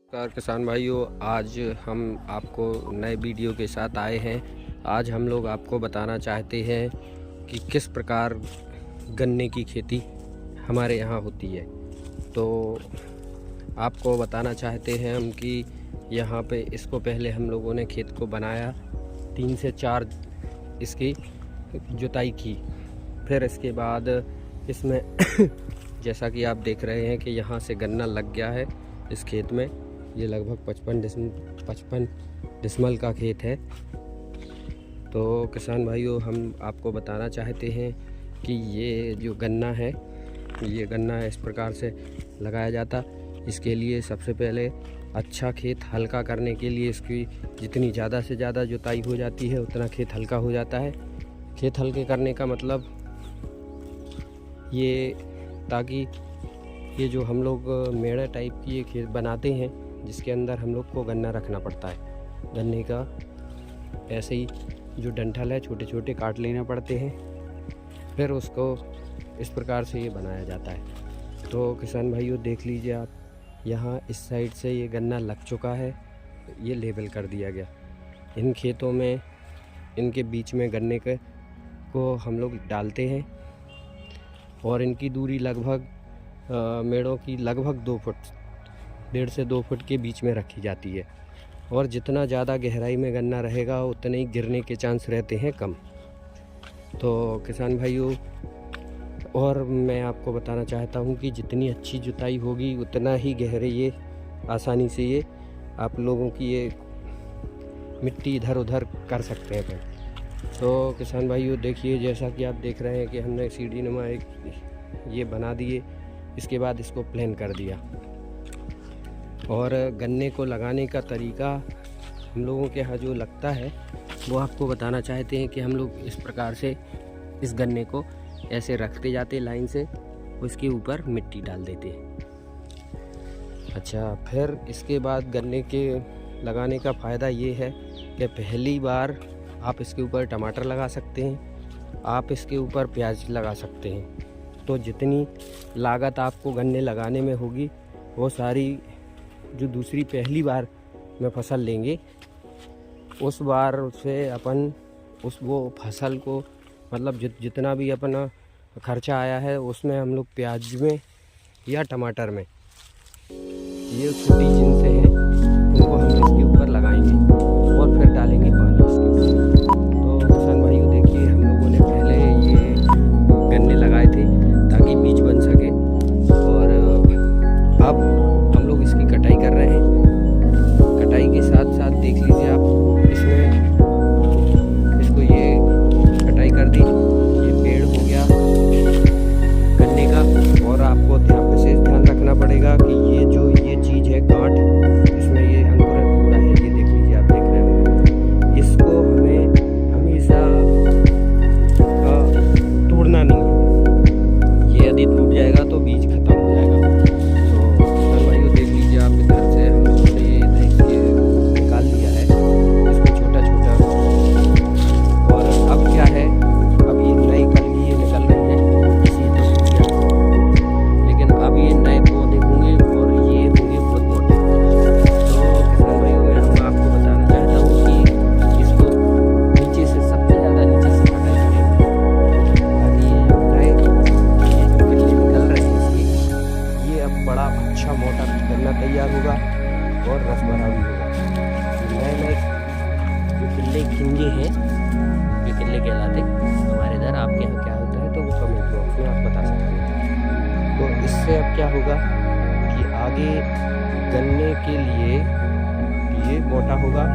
नमस्कार किसान भाइयों, आज हम आपको नए वीडियो के साथ आए हैं। आज हम लोग आपको बताना चाहते हैं कि किस प्रकार गन्ने की खेती हमारे यहाँ होती है। तो आपको बताना चाहते हैं हम कि यहाँ पे इसको पहले हम लोगों ने खेत को बनाया, 3 से 4 इसकी जुताई की। फिर इसके बाद इसमें जैसा कि आप देख रहे हैं कि यहाँ से गन्ना लग गया है इस खेत में। ये लगभग 55 डिसमल का खेत है। तो किसान भाइयों, हम आपको बताना चाहते हैं कि ये जो गन्ना है, ये गन्ना इस प्रकार से लगाया जाता। इसके लिए सबसे पहले अच्छा खेत हल्का करने के लिए इसकी जितनी ज़्यादा से ज़्यादा जुताई हो जाती है उतना खेत हल्का हो जाता है। खेत हल्के करने का मतलब ये, ताकि ये जो हम लोग मेड़ा टाइप की ये खेत बनाते हैं जिसके अंदर हम लोग को गन्ना रखना पड़ता है। गन्ने का ऐसे ही जो डंठल है छोटे छोटे काट लेना पड़ते हैं, फिर उसको इस प्रकार से ये बनाया जाता है। तो किसान भाइयों देख लीजिए आप, यहाँ इस साइड से ये गन्ना लग चुका है, ये लेबल कर दिया गया। इन खेतों में इनके बीच में गन्ने को हम लोग डालते हैं और इनकी दूरी लगभग मेड़ों की लगभग 2 फुट, 1.5 से 2 फुट के बीच में रखी जाती है। और जितना ज़्यादा गहराई में गन्ना रहेगा उतने ही गिरने के चांस रहते हैं कम। तो किसान भाइयों, और मैं आपको बताना चाहता हूँ कि जितनी अच्छी जुताई होगी उतना ही गहरे ये आसानी से ये आप लोगों की ये मिट्टी इधर उधर कर सकते हैं। तो किसान भाइयों देखिए, जैसा कि आप देख रहे हैं कि हमने सीढ़ी नुमा एक ये बना दिए। इसके बाद इसको प्लेन कर दिया। और गन्ने को लगाने का तरीका हम लोगों के यहाँ जो लगता है वो आपको बताना चाहते हैं कि हम लोग इस प्रकार से इस गन्ने को ऐसे रखते जाते लाइन से, उसके ऊपर मिट्टी डाल देते। अच्छा, फिर इसके बाद गन्ने के लगाने का फ़ायदा ये है कि पहली बार आप इसके ऊपर टमाटर लगा सकते हैं, आप इसके ऊपर प्याज लगा सकते हैं। तो जितनी लागत आपको गन्ने लगाने में होगी वो सारी जो दूसरी पहली बार में फसल लेंगे उस बार से अपन वो फसल को मतलब जितना भी अपना खर्चा आया है उसमें हम लोग प्याज में या टमाटर में ये छोटी जिनसे हैं उनको हम इसके ऊपर लगाएंगे और फिर डालेंगे पानी इसके ऊपर। तो किसान भाइयों देखिए, हम लोगों ने पहले ये गन्ने लगाए थे ताकि बीज बन सके, और अब हम लोग इसकी कटाई कर रहे हैं। कटाई के साथ साथ देख लीजिए आप, इसमें इसको ये कटाई कर दी, ये पेड़ हो गया गन्ने का। और आपको विशेष ध्यान रखना पड़ेगा कि ये चीज़ है गांठ, इसमें ये अंकुरन हो रहा है, ये देख लीजिए आप देख रहे हो। इसको हमें हमेशा तोड़ना नहीं है, ये यदि टूट जाएगा तो बीज खत्म हो जाएगा। तो किसान भाइयों देख लीजिए आप, इधर से हम लोगों ने ये इसके निकाल लिया है इसको छोटा छोटा। और अब क्या है, अब ये नई कलमी ये निकल रही है इसी तरह, लेकिन अब ये नए पौधे होंगे और ये होंगे बहुत मोटे। तो किसान भाइयों, मैं आपको बताना चाहता हूँ कि इसको नीचे से सबसे ज़्यादा नीचे से कटाई करेंगे ताकि ये जो नए किले निकल रहे हैं इसकी, ये अब बड़ा अच्छा मोटा गन्ना तैयार होगा और रस भरा भी होगा। नए नए जो किले खिंगे हैं, जो किले कहलाते हमारे इधर, आपके यहाँ क्या होता है तो वो कमेंट बॉक्स में आप बता सकते हैं। तो इससे अब क्या होगा कि आगे गन्ने के लिए ये मोटा होगा।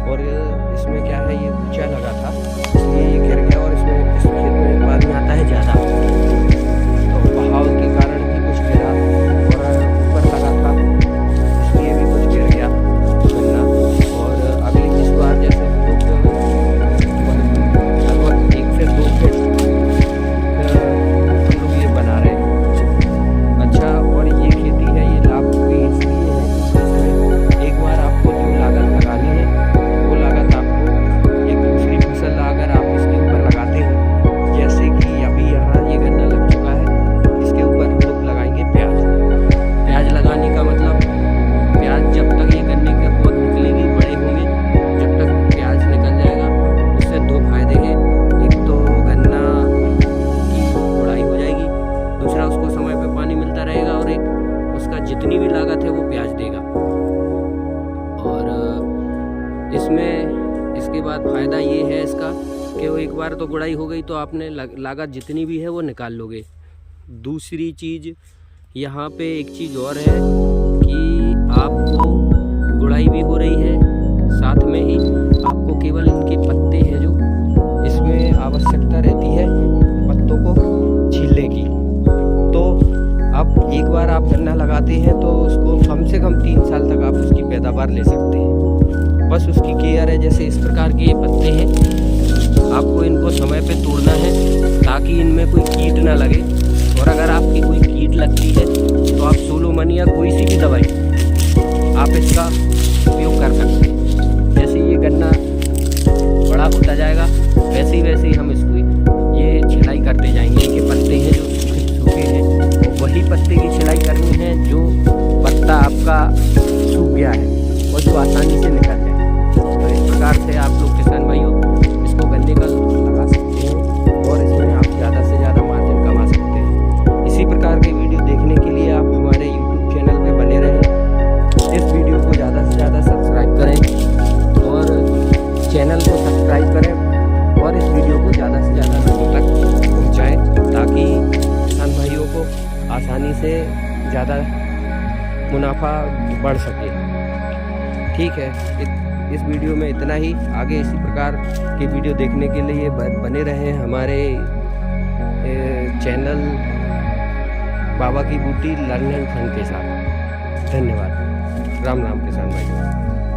और इसमें क्या है, ये ऊंचा लगा था इसलिए ये गिर गया, और इसमें इस खेत में पानी आता है ज़्यादा, तो बहाव के कारण भी कुछ गिरा और ऊपर लगा था इसलिए भी कुछ गिर गया गन्ना। और अगली इस बार जैसे हम लोग लगभग 1 से 2 फीट हम लोग ये बना रहे हैं। अच्छा, और ये खेती है ये लाभ भी इसलिए है कि एक बार आपको जो लागत लगानी है वो लागत आपको एक दूसरी फसल अगर आप इसके ऊपर लगाते हैं, जैसे कि अभी यहाँ ये गन्ना लग चुका है, इसके ऊपर बाद फ़ायदा ये है इसका कि वो एक बार तो गुड़ाई हो गई तो आपने लागत जितनी भी है वो निकाल लोगे। दूसरी चीज़ यहाँ पे एक चीज़ और है कि आपको गुड़ाई भी हो रही है, साथ में ही आपको केवल इनके पत्ते हैं जो इसमें आवश्यकता रहती है पत्तों को छीलने की। तो अब एक बार आप गन्ना लगाते हैं तो उसको कम से कम 3 साल तक आप उसकी पैदावार ले सकते हैं। बस उसकी केयर है, जैसे इस प्रकार के ये पत्ते हैं, आपको इनको समय पे तोड़ना है ताकि इनमें कोई कीट ना लगे। और अगर आपकी कोई कीट लगती है तो आप सोलोमन या कोई सी भी दवाई आप इसका उपयोग कर सकते हैं। जैसे ये गन्ना बड़ा होता जाएगा वैसे ही हम इसको ये छिलाई करते जाएंगे। इनके पत्ते हैं जो सूखे हैं, तो वही पत्ते की छिलाई करनी है जो पत्ता आपका सूख गया है और जो आसानी से निकल जाए। तो इस प्रकार से आप लोग किसान भाइयों इसको गन्ने का लगा सकते हैं और इसमें आप ज़्यादा से ज़्यादा मार्जिन कमा सकते हैं। इसी प्रकार के वीडियो देखने के लिए आप हमारे YouTube चैनल पे बने रहें। इस वीडियो को ज़्यादा से ज़्यादा सब्सक्राइब करें और चैनल को सब्सक्राइब करें और इस वीडियो को ज़्यादा से ज़्यादा लोगों तक पहुँचाएँ ताकि किसान भाइयों को आसानी से ज़्यादा मुनाफा बढ़ सके। ठीक है, इस वीडियो में इतना ही। आगे इसी प्रकार के वीडियो देखने के लिए बने रहें हमारे चैनल बाबा की बूटी लर्न एंड फन के साथ। धन्यवाद। राम राम किसान भाइयों।